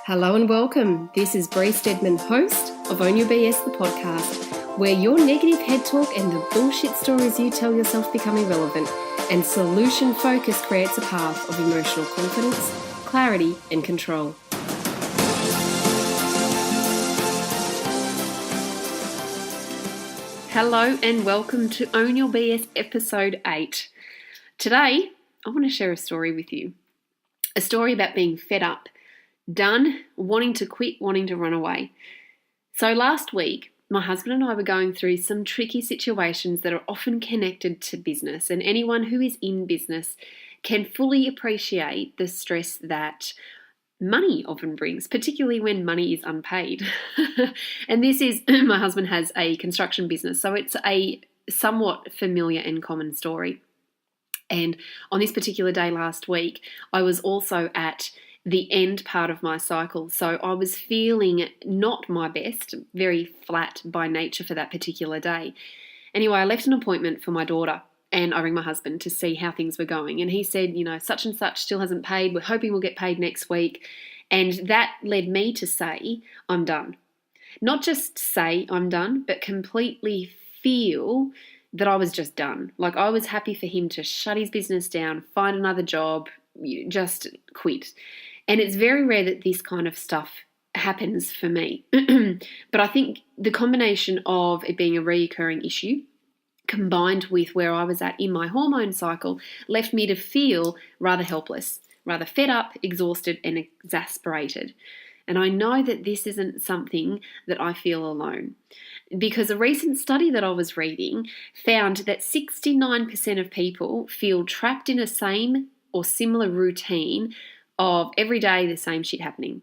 Hello and welcome. This is Bree Stedman, host of Own Your BS, the podcast, where your negative head talk and the bullshit stories you tell yourself become irrelevant, and solution focus creates a path of emotional confidence, clarity, and control. Hello and welcome to Own Your BS episode 8. Today, I want to share a story with you. A story about being fed up, done, wanting to quit, wanting to run away. So last week, my husband and I were going through some tricky situations that are often connected to business, and anyone who is in business can fully appreciate the stress that money often brings, particularly when money is unpaid. And this is, my husband has a construction business, so it's a somewhat familiar and common story. And on this particular day last week, I was also at the end part of my cycle. So I was feeling not my best, very flat by nature for that particular day. Anyway, I left an appointment for my daughter and I rang my husband to see how things were going. And he said, such and such still hasn't paid. We're hoping we'll get paid next week. And that led me to say, I'm done. Not just say I'm done, but completely feel that I was just done. Like I was happy for him to shut his business down, find another job, just quit. And it's very rare that this kind of stuff happens for me. But I think the combination of it being a recurring issue combined with where I was at in my hormone cycle left me to feel rather helpless, rather fed up, exhausted, and exasperated. And I know that this isn't something that I feel alone, because a recent study that I was reading found that 69% of people feel trapped in a same or similar routine of every day the same shit happening.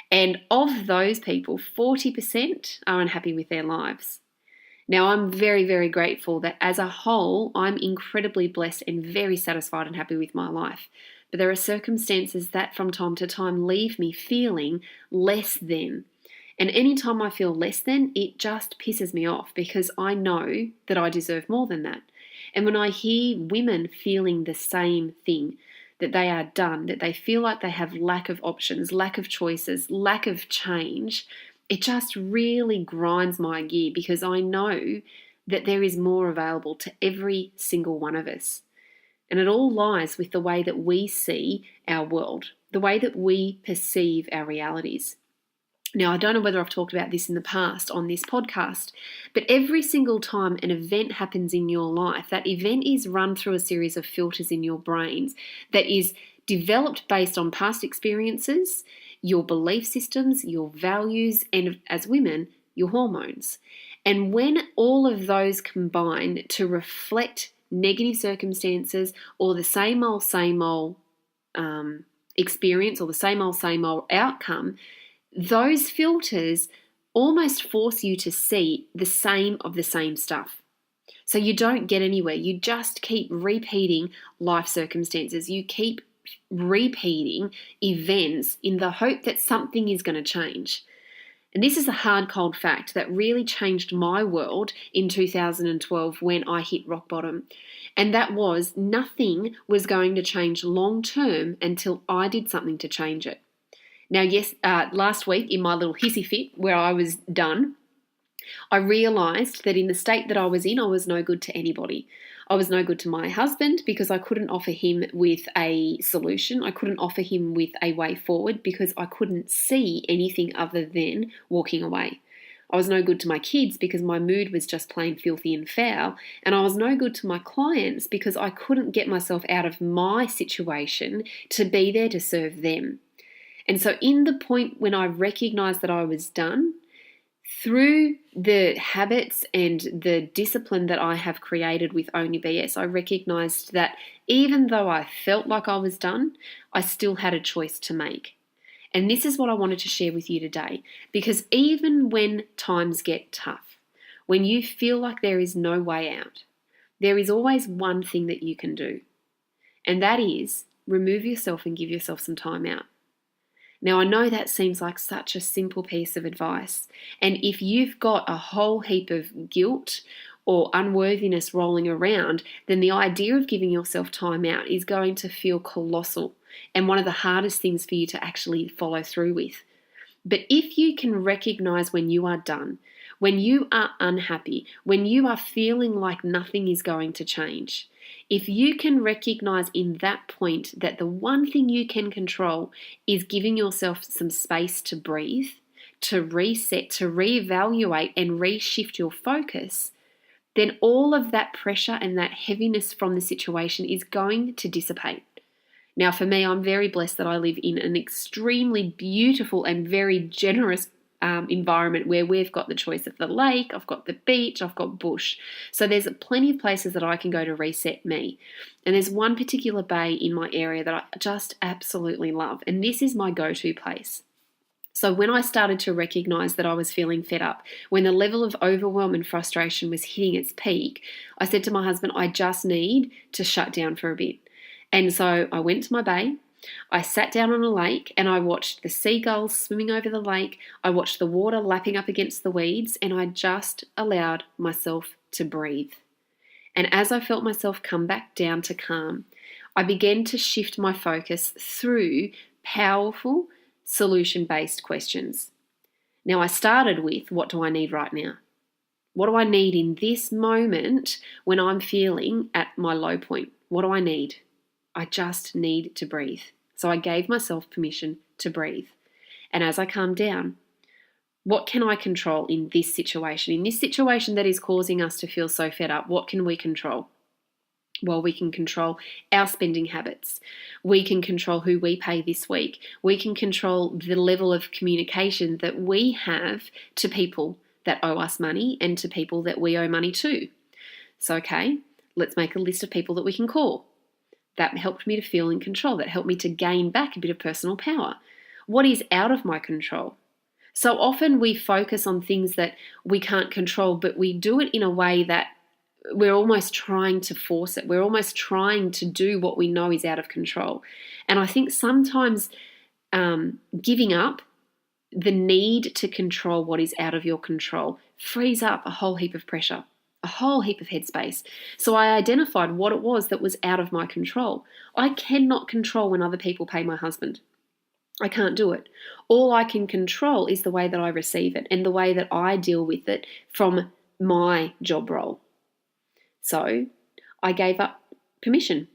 And of those people, 40% are unhappy with their lives. Now, I'm very, very grateful that as a whole, I'm incredibly blessed and very satisfied and happy with my life. But there are circumstances that from time to time leave me feeling less than. And anytime I feel less than, it just pisses me off because I know that I deserve more than that. And when I hear women feeling the same thing, that they are done, that they feel like they have lack of options, lack of choices, lack of change, it just really grinds my gear because I know that there is more available to every single one of us. And it all lies with the way that we see our world, the way that we perceive our realities. Now, I don't know whether I've talked about this in the past on this podcast, but every single time an event happens in your life, that event is run through a series of filters in your brains that is developed based on past experiences, your belief systems, your values, and as women, your hormones. And when all of those combine to reflect negative circumstances or the same old experience or the same old outcome, those filters almost force you to see the same of the same stuff. So you don't get anywhere. You just keep repeating life circumstances. You keep repeating events in the hope that something is going to change. And this is a hard, cold fact that really changed my world in 2012 when I hit rock bottom. And that was nothing was going to change long term until I did something to change it. Now, yes, last week in my little hissy fit where I was done, I realised that in the state that I was in, I was no good to anybody. I was no good to my husband because I couldn't offer him with a solution. I couldn't offer him with a way forward because I couldn't see anything other than walking away. I was no good to my kids because my mood was just plain filthy and foul. And I was no good to my clients because I couldn't get myself out of my situation to be there to serve them. And so in the point when I recognized that I was done, through the habits and the discipline that I have created with Own Your BS, I recognized that even though I felt like I was done, I still had a choice to make. And this is what I wanted to share with you today, because even when times get tough, when you feel like there is no way out, there is always one thing that you can do, and that is remove yourself and give yourself some time out. Now, I know that seems like such a simple piece of advice, and if you've got a whole heap of guilt or unworthiness rolling around, then the idea of giving yourself time out is going to feel colossal and one of the hardest things for you to actually follow through with. But if you can recognize when you are done, when you are unhappy, when you are feeling like nothing is going to change, if you can recognize in that point that the one thing you can control is giving yourself some space to breathe, to reset, to reevaluate and reshift your focus, then all of that pressure and that heaviness from the situation is going to dissipate. Now, for me, I'm very blessed that I live in an extremely beautiful and very generous environment where we've got the choice of the lake, I've got the beach, I've got bush. So there's plenty of places that I can go to reset me. And there's one particular bay in my area that I just absolutely love. And this is my go-to place. So when I started to recognize that I was feeling fed up, when the level of overwhelm and frustration was hitting its peak, I said to my husband, I just need to shut down for a bit. And so I went to my bay, I sat down on a lake and I watched the seagulls swimming over the lake, I watched the water lapping up against the weeds, and I just allowed myself to breathe. And as I felt myself come back down to calm, I began to shift my focus through powerful solution-based questions. Now I started with, what do I need right now? What do I need in this moment when I'm feeling at my low point? What do I need? I just need to breathe. So I gave myself permission to breathe. And as I calmed down, what can I control in this situation? In this situation that is causing us to feel so fed up, what can we control? Well, we can control our spending habits. We can control who we pay this week. We can control the level of communication that we have to people that owe us money and to people that we owe money to. So, okay, let's make a list of people that we can call. That helped me to feel in control. That helped me to gain back a bit of personal power. What is out of my control? So often we focus on things that we can't control, but we do it in a way that we're almost trying to force it. We're almost trying to do what we know is out of control. And I think sometimes giving up the need to control what is out of your control frees up a whole heap of pressure, a whole heap of headspace. So I identified what it was that was out of my control. I cannot control when other people pay my husband. I can't do it. All I can control is the way that I receive it and the way that I deal with it from my job role. So I gave up permission.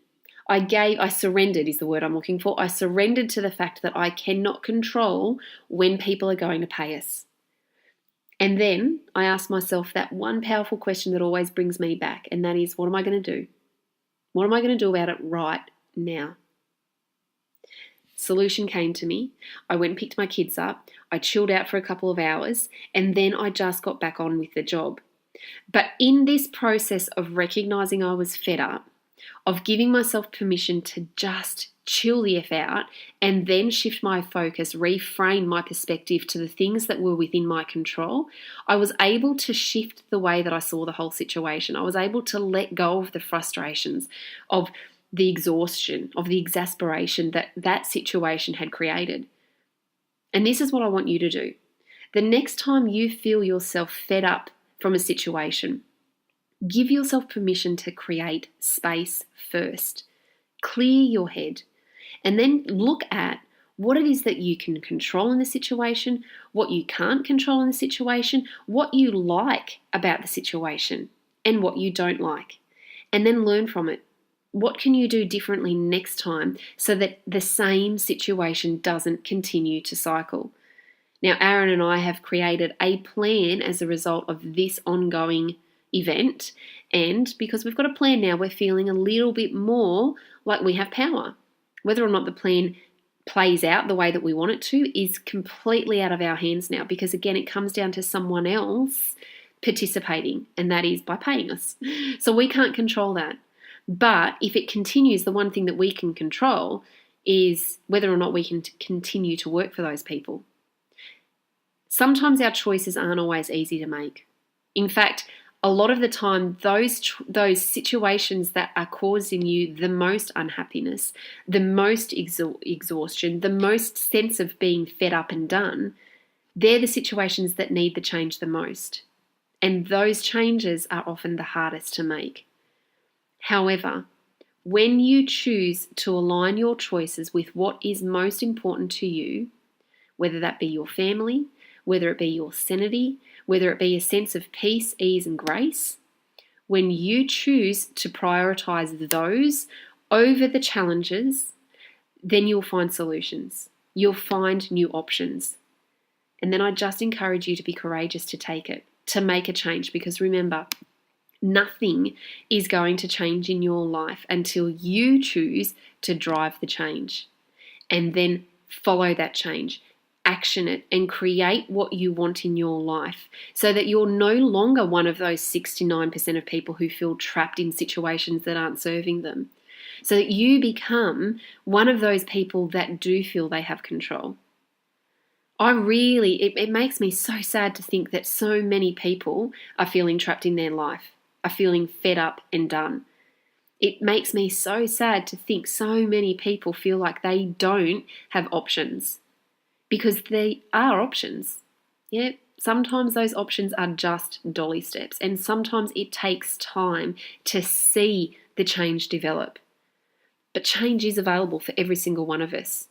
I surrendered is the word I'm looking for. I surrendered to the fact that I cannot control when people are going to pay us. And then I asked myself that one powerful question that always brings me back, and that is, what am I going to do? What am I going to do about it right now? Solution came to me. I went and picked my kids up. I chilled out for a couple of hours, and then I just got back on with the job. But in this process of recognizing I was fed up, of giving myself permission to just chill the F out and then shift my focus, reframe my perspective to the things that were within my control, I was able to shift the way that I saw the whole situation. I was able to let go of the frustrations, of the exhaustion, of the exasperation that that situation had created. And this is what I want you to do. The next time you feel yourself fed up from a situation, give yourself permission to create space first. Clear your head and then look at what it is that you can control in the situation, what you can't control in the situation, what you like about the situation and what you don't like, and then learn from it. What can you do differently next time so that the same situation doesn't continue to cycle? Now, Aaron and I have created a plan as a result of this ongoing event, and because we've got a plan now, we're feeling a little bit more like we have power. Whether or not the plan plays out the way that we want it to is completely out of our hands now, because again, it comes down to someone else participating, and that is by paying us. So we can't control that. But if it continues, the one thing that we can control is whether or not we can continue to work for those people. Sometimes our choices aren't always easy to make. In fact, a lot of the time, those situations that are causing you the most unhappiness, the most exhaustion, the most sense of being fed up and done, they're the situations that need the change the most. And those changes are often the hardest to make. However, when you choose to align your choices with what is most important to you, whether that be your family, whether it be your sanity, whether it be a sense of peace, ease, and grace. When you choose to prioritize those over the challenges, then you'll find solutions. You'll find new options. And then I just encourage you to be courageous to take it, to make a change, because remember, nothing is going to change in your life until you choose to drive the change and then follow that change, action it, and create what you want in your life so that you're no longer one of those 69% of people who feel trapped in situations that aren't serving them. So that you become one of those people that do feel they have control. It makes me so sad to think that so many people are feeling trapped in their life, are feeling fed up and done. It makes me so sad to think so many people feel like they don't have options, because they are options. Yeah, sometimes those options are just dolly steps, and sometimes it takes time to see the change develop. But change is available for every single one of us.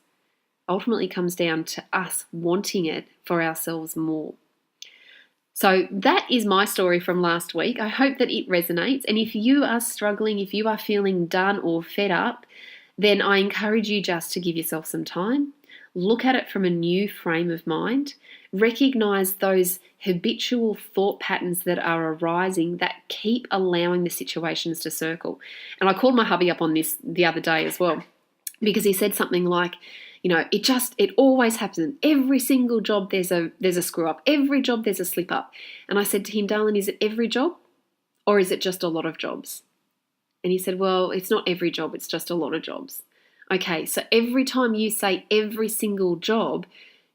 Ultimately comes down to us wanting it for ourselves more. So that is my story from last week. I hope that it resonates. And if you are struggling, if you are feeling done or fed up, then I encourage you just to give yourself some time. Look at it from a new frame of mind. Recognize those habitual thought patterns that are arising that keep allowing the situations to circle. And I called my hubby up on this the other day as well, because he said something like, it always happens. Every single job there's a screw up. Every job there's a slip up. And I said to him, darling, is it every job or is it just a lot of jobs? And he said, well, it's not every job, it's just a lot of jobs. Okay, so every time you say every single job,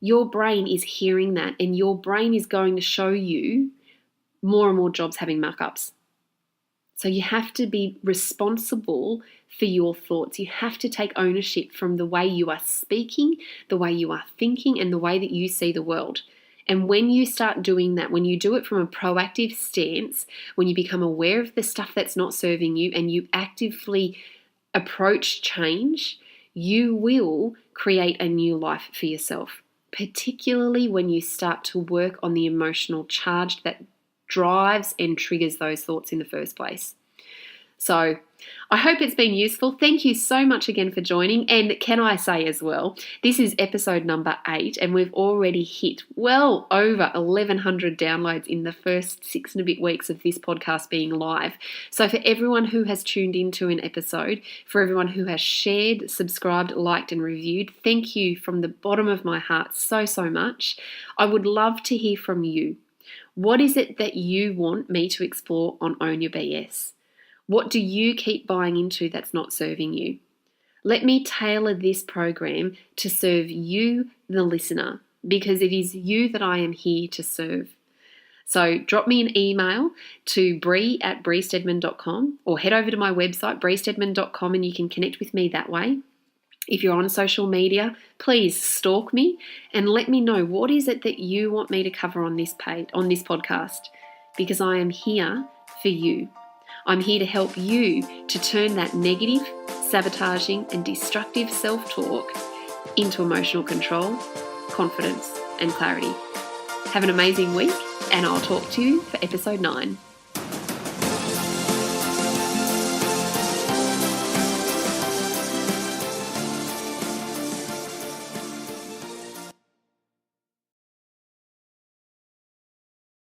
your brain is hearing that, and your brain is going to show you more and more jobs having muck-ups. So you have to be responsible for your thoughts. You have to take ownership from the way you are speaking, the way you are thinking, and the way that you see the world. And when you start doing that, when you do it from a proactive stance, when you become aware of the stuff that's not serving you and you actively approach change, you will create a new life for yourself, particularly when you start to work on the emotional charge that drives and triggers those thoughts in the first place. So I hope it's been useful. Thank you so much again for joining. And can I say as well, this is episode number 8 and we've already hit well over 1,100 downloads in the first 6 and a bit weeks of this podcast being live. So for everyone who has tuned into an episode, for everyone who has shared, subscribed, liked and reviewed, thank you from the bottom of my heart so much. I would love to hear from you. What is it that you want me to explore on Own Your BS? What do you keep buying into that's not serving you? Let me tailor this program to serve you, the listener, because it is you that I am here to serve. So drop me an email to Bree@breestedman.com or head over to my website, breestedman.com, and you can connect with me that way. If you're on social media, please stalk me and let me know what is it that you want me to cover on this podcast, because I am here for you. I'm here to help you to turn that negative, sabotaging and destructive self-talk into emotional control, confidence and clarity. Have an amazing week and I'll talk to you for episode 9.